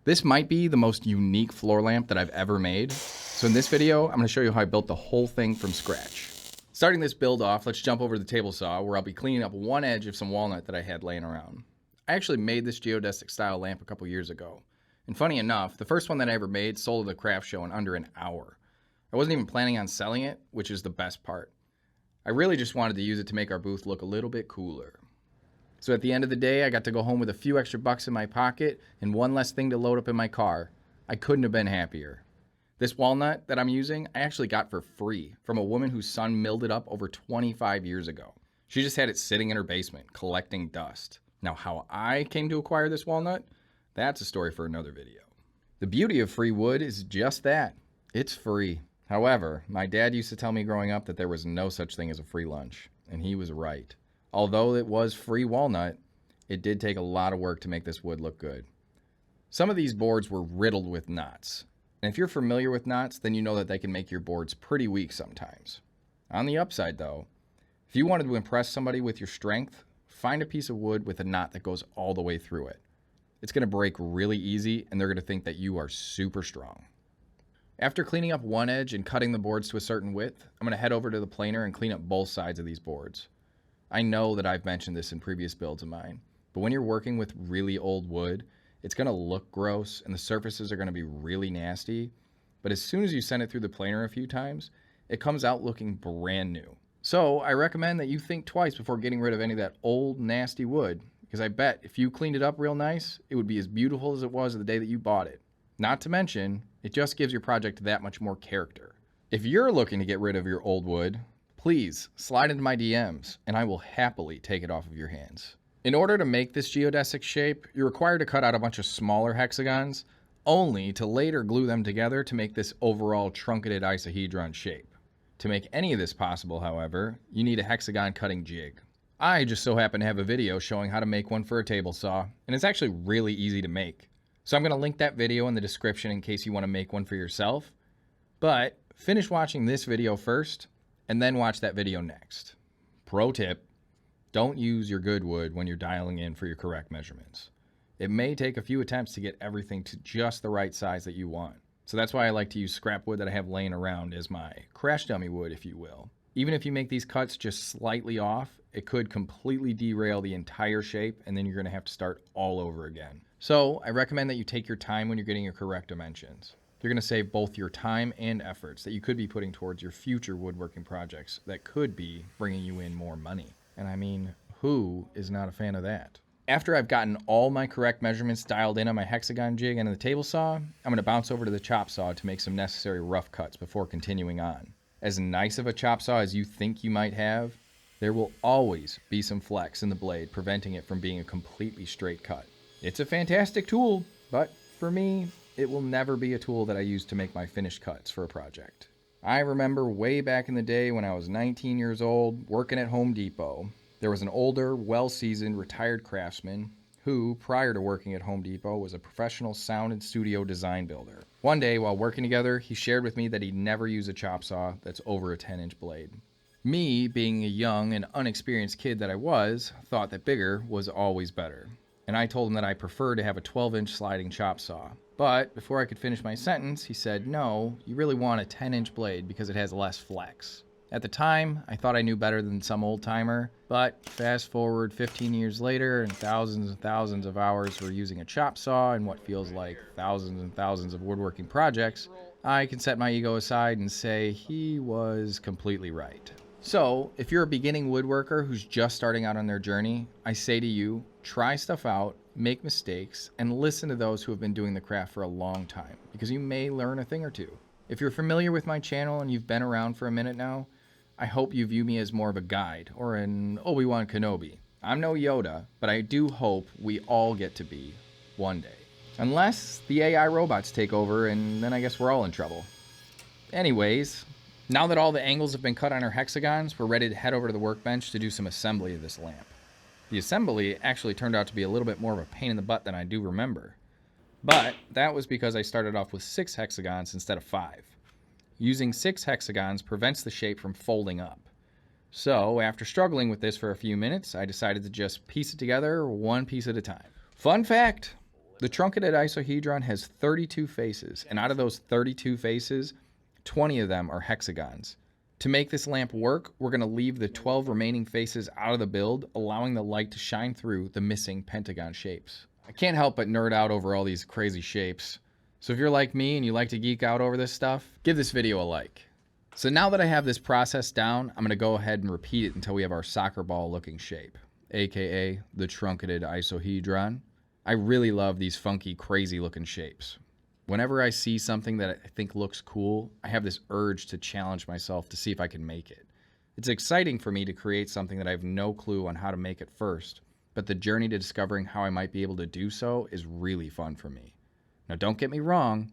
This might be the most unique floor lamp that I've ever made. So in this video, I'm going to show you how I built the whole thing from scratch. Starting this build off, let's jump over to the table saw where I'll be cleaning up one edge of some walnut that I had laying around. I actually made this geodesic style lamp a couple years ago. And funny enough, the first one that I ever made sold at a craft show in under an hour. I wasn't even planning on selling it, which is the best part. I really just wanted to use it to make our booth look a little bit cooler. So at the end of the day, I got to go home with a few extra bucks in my pocket and one less thing to load up in my car. I couldn't have been happier. This walnut that I'm using, I actually got for free from a woman whose son milled it up over 25 years ago. She just had it sitting in her basement, collecting dust. Now, how I came to acquire this walnut, that's a story for another video. The beauty of free wood is just that. It's free. However, my dad used to tell me growing up that there was no such thing as a free lunch, and he was right. Although it was free walnut, it did take a lot of work to make this wood look good. Some of these boards were riddled with knots. And if you're familiar with knots, then you know that they can make your boards pretty weak sometimes. On the upside though, if you wanted to impress somebody with your strength, find a piece of wood with a knot that goes all the way through it. It's going to break really easy and they're going to think that you are super strong. After cleaning up one edge and cutting the boards to a certain width, I'm going to head over to the planer and clean up both sides of these boards. I know that I've mentioned this in previous builds of mine, but when you're working with really old wood, it's going to look gross and the surfaces are going to be really nasty. But as soon as you send it through the planer a few times, it comes out looking brand new. So I recommend that you think twice before getting rid of any of that old nasty wood, because I bet if you cleaned it up real nice, it would be as beautiful as it was the day that you bought it. Not to mention, it just gives your project that much more character. If you're looking to get rid of your old wood, please slide into my DMs and I will happily take it off of your hands. In order to make this geodesic shape, you're required to cut out a bunch of smaller hexagons, only to later glue them together to make this overall truncated isohedron shape. To make any of this possible, however, you need a hexagon cutting jig. I just so happen to have a video showing how to make one for a table saw, and it's actually really easy to make. So I'm going to link that video in the description in case you want to make one for yourself. But finish watching this video first, and then watch that video next. Pro tip, don't use your good wood when you're dialing in for your correct measurements. It may take a few attempts to get everything to just the right size that you want. So that's why I like to use scrap wood that I have laying around as my crash dummy wood, if you will. Even if you make these cuts just slightly off, it could completely derail the entire shape and then you're going to have to start all over again. So I recommend that you take your time when you're getting your correct dimensions. You're going to save both your time and efforts that you could be putting towards your future woodworking projects that could be bringing you in more money. And I mean, who is not a fan of that? After I've gotten all my correct measurements dialed in on my Hexagon jig and the table saw, I'm going to bounce over to the chop saw to make some necessary rough cuts before continuing on. As nice of a chop saw as you think you might have, there will always be some flex in the blade preventing it from being a completely straight cut. It's a fantastic tool, but for me, it will never be a tool that I use to make my finished cuts for a project. I remember way back in the day when I was 19 years old, working at Home Depot. There was an older, well-seasoned, retired craftsman who, prior to working at Home Depot, was a professional sound and studio design builder. One day, while working together, he shared with me that he'd never use a chop saw that's over a 10-inch blade. Me, being a young and unexperienced kid that I was, thought that bigger was always better. And I told him that I prefer to have a 12-inch sliding chop saw. But before I could finish my sentence, he said, no, you really want a 10-inch blade because it has less flex. At the time, I thought I knew better than some old timer, but fast forward 15 years later and thousands of hours for using a chop saw and what feels like thousands and thousands of woodworking projects, I can set my ego aside and say he was completely right. So, if you're a beginning woodworker who's just starting out on their journey, I say to you, try stuff out, make mistakes, and listen to those who have been doing the craft for a long time, because you may learn a thing or two. If you're familiar with my channel and you've been around for a minute now, I hope you view me as more of a guide or an Obi-Wan Kenobi. I'm no Yoda, but I do hope we all get to be one day. Unless the AI robots take over, and then I guess we're all in trouble. Anyways, now that all the angles have been cut on our hexagons, we're ready to head over to the workbench to do some assembly of this lamp. The assembly actually turned out to be a little bit more of a pain in the butt than I do remember. But that was because I started off with 6 hexagons instead of 5. Using 6 hexagons prevents the shape from folding up. So after struggling with this for a few minutes, I decided to just piece it together one piece at a time. Fun fact, The truncated isohedron has 32 faces, and out of those 32 faces, 20 of them are hexagons. To make this lamp work, we're going to leave the 12 remaining faces out of the build, allowing the light to shine through the missing pentagon shapes. I can't help but nerd out over all these crazy shapes. So if you're like me and you like to geek out over this stuff, give this video a like. So now that I have this process down, I'm going to go ahead and repeat it until we have our soccer ball looking shape, aka the truncated isohedron. I really love these funky, crazy looking shapes. Whenever I see something that I think looks cool, I have this urge to challenge myself to see if I can make it. It's exciting for me to create something that I have no clue on how to make at first, but the journey to discovering how I might be able to do so is really fun for me. Now don't get me wrong,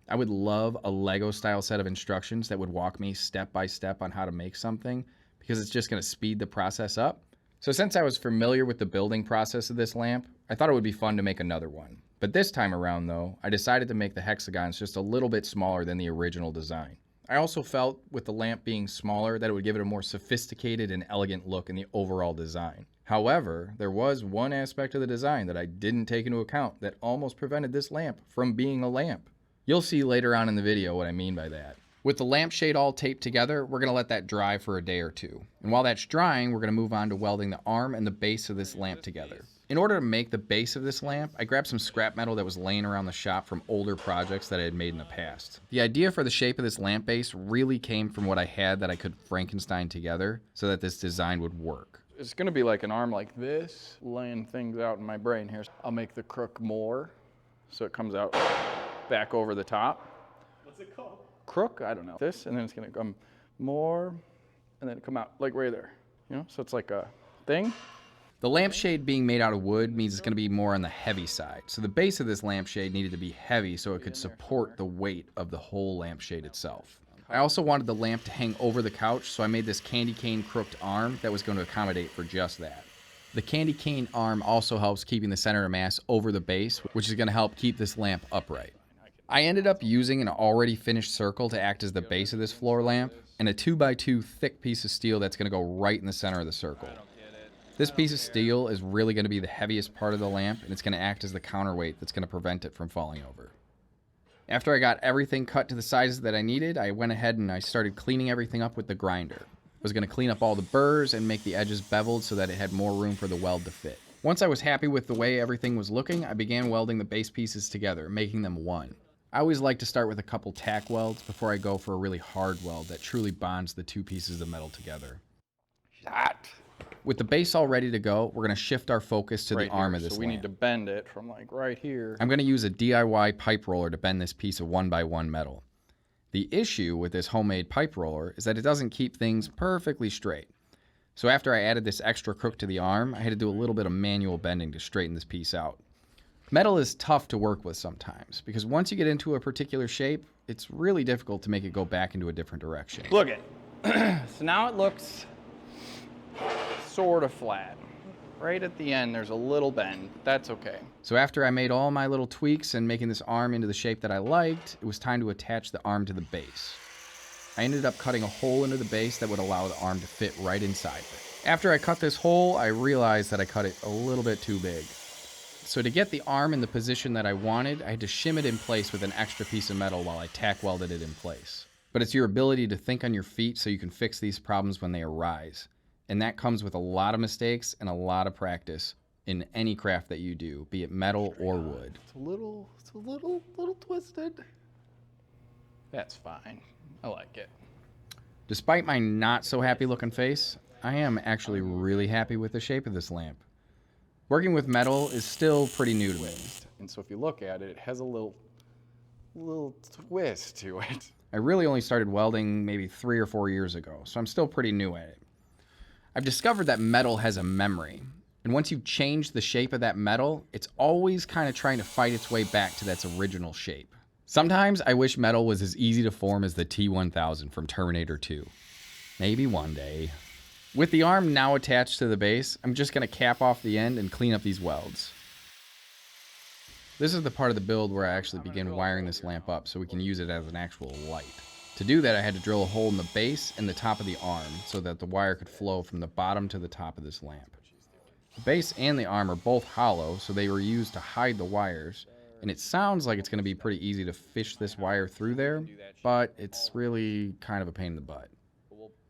I would love a Lego style set of instructions that would walk me step by step on how to make something, because it's just going to speed the process up. So since I was familiar with the building process of this lamp, I thought it would be fun to make another one. But this time around though, I decided to make the hexagons just a little bit smaller than the original design. I also felt with the lamp being smaller that it would give it a more sophisticated and elegant look in the overall design. However, there was one aspect of the design that I didn't take into account that almost prevented this lamp from being a lamp. You'll see later on in the video what I mean by that. With the lampshade all taped together, we're going to let that dry for a day or two. And while that's drying, we're going to move on to welding the arm and the base of this lamp together. In order to make the base of this lamp, I grabbed some scrap metal that was laying around the shop from older projects that I had made in the past. The idea for the shape of this lamp base really came from what I had that I could Frankenstein together so that this design would work. It's going to be like an arm like this, laying things out in my brain here. I'll make the crook more so it comes out back over the top. What's it called? Crook, I don't know. This, and then it's gonna come more, and then come out like right there. You know, so it's like a thing. The lampshade being made out of wood means it's gonna be more on the heavy side. So the base of this lampshade needed to be heavy so it could support the weight of the whole lampshade itself. I also wanted the lamp to hang over the couch, so I made this candy cane crooked arm that was going to accommodate for just that. The candy cane arm also helps keeping the center of mass over the base, which is gonna help keep this lamp upright. I ended up using an already finished circle to act as the base of this floor lamp, and a 2x2 thick piece of steel that's going to go right in the center of the circle. This piece of steel is really going to be the heaviest part of the lamp, and it's going to act as the counterweight that's going to prevent it from falling over. After I got everything cut to the sizes that I needed, I went ahead and I started cleaning everything up with the grinder. I was going to clean up all the burrs and make the edges beveled so that it had more room for the weld to fit. Once I was happy with the way everything was looking, I began welding the base pieces together, making them one. I always like to start with a couple tack welds before I go for a really hard weld that truly bonds the two pieces of metal together. Shot. With the base all ready to go, we're going to shift our focus to the arm of this lamp. So we need to bend it from like right here. I'm going to use a DIY pipe roller to bend this piece of 1x1 metal. The issue with this homemade pipe roller is that it doesn't keep things perfectly straight. So after I added this extra crook to the arm, I had to do a little bit of manual bending to straighten this piece out. Metal is tough to work with sometimes, because once you get into a particular shape, it's really difficult to make it go back into a different direction. Look it. So now it looks sort of flat. Right at the end, there's a little bend, but that's okay. So after I made all my little tweaks and making this arm into the shape that I liked, it was time to attach the arm to the base. I ended up cutting a hole into the base that would allow the arm to fit right inside it. After I cut this hole, I realized that I cut it a little bit too big. So to get the arm in the position that I wanted, I had to shim it in place with an extra piece of metal while I tack welded it in place. But it's your ability to think on your feet so you can fix these problems when they arise. And that comes with a lot of mistakes and a lot of practice in any craft that you do, be it metal or wood. It's a little twisted. That's fine. I like it. Despite my not so happy looking face, I am actually really happy with the shape of this lamp. Working with metal is still pretty new to me. And so if you look at it, it has a little twist to it. I really only started welding maybe 3 or 4 years ago, so I'm still pretty new at it. I've discovered that metal has a memory. And once you've changed the shape of that metal, it's always kind of trying to fight its way back to its original shape. Sometimes I wish metal was as easy to form as the T-1000 from Terminator 2. Maybe one day. With the arm now attached to the base, I'm just going to cap off the end and clean up these welds. This is the part of the build where I actually begin wiring this lamp up so we can use it as an actual light. To do that, I had to drill a hole in the base and the top of the arm so that the wire could flow from the bottom to the top of this lamp. The base and the arm are both hollow, so they were used to hide the wires, And it sounds like it's going to be pretty easy to fish this wire through there, but it's really kind of a pain in the butt.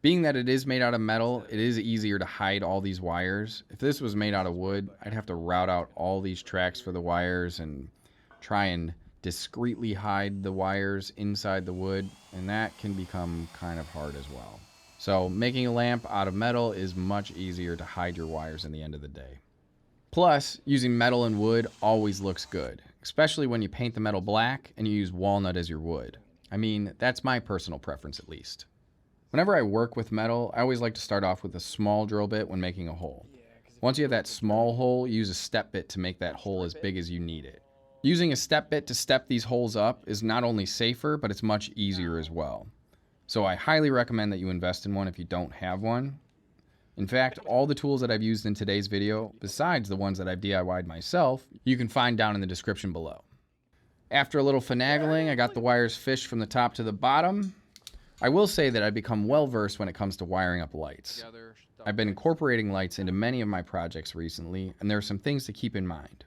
Being that it is made out of metal, it is easier to hide all these wires. If this was made out of wood, I'd have to route out all these tracks for the wires and try and discreetly hide the wires inside the wood, and that can become kind of hard as well. So making a lamp out of metal is much easier to hide your wires in the end of the day. Plus, using metal and wood always looks good, especially when you paint the metal black and you use walnut as your wood. I mean, that's my personal preference at least. Whenever I work with metal, I always like to start off with a small drill bit when making a hole. Once you have that small hole, use a step bit to make that hole as big as you need it. Using a step bit to step these holes up is not only safer, but it's much easier as well. So I highly recommend that you invest in one if you don't have one. In fact, all the tools that I've used in today's video, besides the ones that I've DIY'd myself, you can find down in the description below. After a little finagling, I got the wires fished from the top to the bottom. I will say that I've become well versed when it comes to wiring up lights. I've been incorporating lights into many of my projects recently, and there are some things to keep in mind.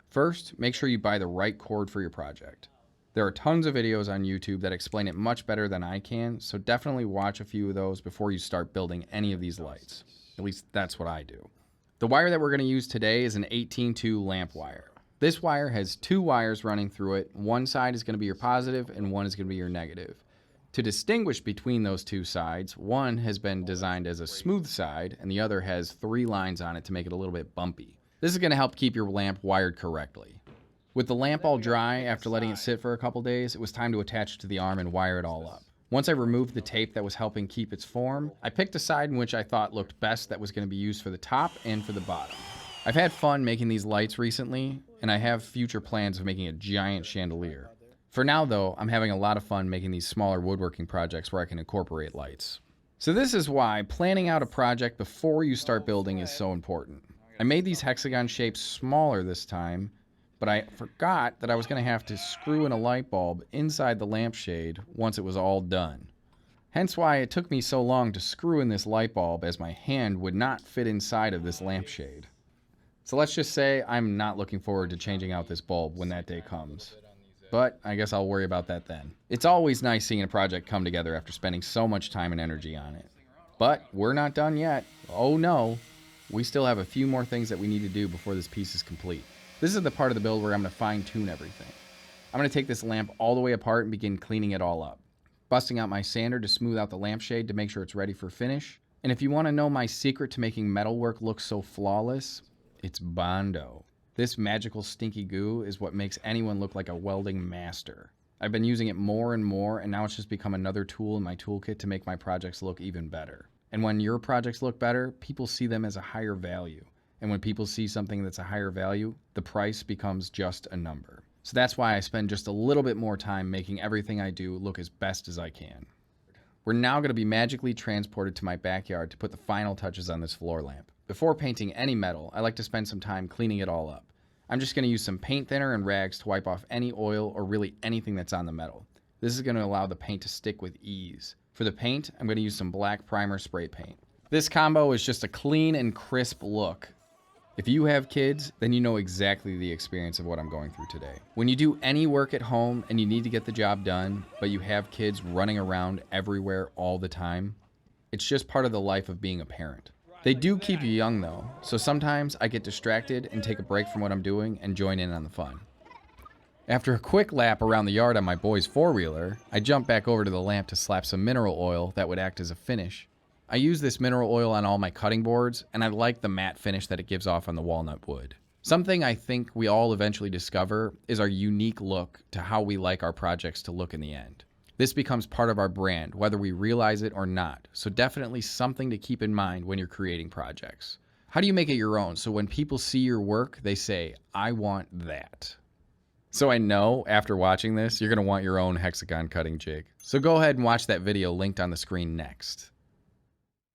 First, make sure you buy the right cord for your project. There are tons of videos on YouTube that explain it much better than I can, so definitely watch a few of those before you start building any of these lights. At least that's what I do. The wire that we're going to use today is an 18-2 lamp wire. This wire has two wires running through it. One side is going to be your positive and one is going to be your negative. To distinguish between those two sides, one has been designed as a smooth side and the other has 3 lines on it to make it a little bit bumpy. This is going to help keep your lamp wired correctly. With the lamp all dry after letting it sit for a couple days, it was time to attach it to the arm and wire it all up. Once I removed the tape that was helping keep its form, I picked a side in which I thought looked best that was going to be used for the top and for the bottom. I've had fun making these lights recently, and I have future plans of making a giant chandelier. For now though, I'm having a lot of fun making these smaller woodworking projects where I can incorporate lights. So this is why planning out a project before you start building is so important. I made these hexagon shapes smaller this time, but I forgot that I was going to have to screw in a light bulb inside the lampshade once it was all done. Hence why it took me so long to screw in this light bulb, as my hand would not fit inside of this lampshade. So let's just say I'm not looking forward to changing out this bulb when that day comes. But I guess I'll worry about that then. It's always nice seeing a project come together after spending so much time and energy on it. But we're not done yet. Oh no, we still have a few more things that we need to do before this piece is complete. This is the part of the build where I'm going to fine tune everything. I'm going to take this lamp all the way apart and begin cleaning it all up. Busting out my sander to smooth out the lampshade to make sure it's ready for finish. And if you want to know my secret to making metalwork look so flawless, it's Bondo. This magical stinky goo is what makes anyone look like a welding master. I've been using it more and more, and now it's just become another tool in my toolkit to make my projects look even better. And when your projects look better, people see them as a higher value. And when people see something that's a higher value, the price becomes just a number. So that's why I spend just a little bit more time making everything I do look as best as I can. We're now going to be magically transported to my backyard to put the final touches on this floor lamp. Before painting any metal, I like to spend some time cleaning it all up. I'm just going to use some paint thinner and rags to wipe off any oil or really anything that's on the metal. This is going to allow the paint to stick with ease. For the paint, I'm going to use some black primer spray paint. This combo is just a clean and crisp look. If you have kids, then you know exactly the experience of what I'm going through today. When you do any work at home and you need to get the job done, but you have kids running around everywhere all the time, it's just part of the life of being a parent. They do keep you young though, so sometimes I get distracted and take a break from what I'm doing and join in on the fun. After a quick lap around the yard on my boy's four-wheeler, I jump back over to the lamp to slap some mineral oil that would act as a finish. I use this mineral oil on all my cutting boards, and I like the matte finish that it gives off on the walnut wood. Something I think we all eventually discover is our unique look to how we like our projects to look in the end. This becomes part of our brand, whether we realize it or not, so definitely something to keep in mind when you're creating projects. How do you make it your own so when people see your work, they say, I want that? So I know after watching this, you're going to want your own hexagon cutting jig. So go ahead and watch that video linked on the screen next.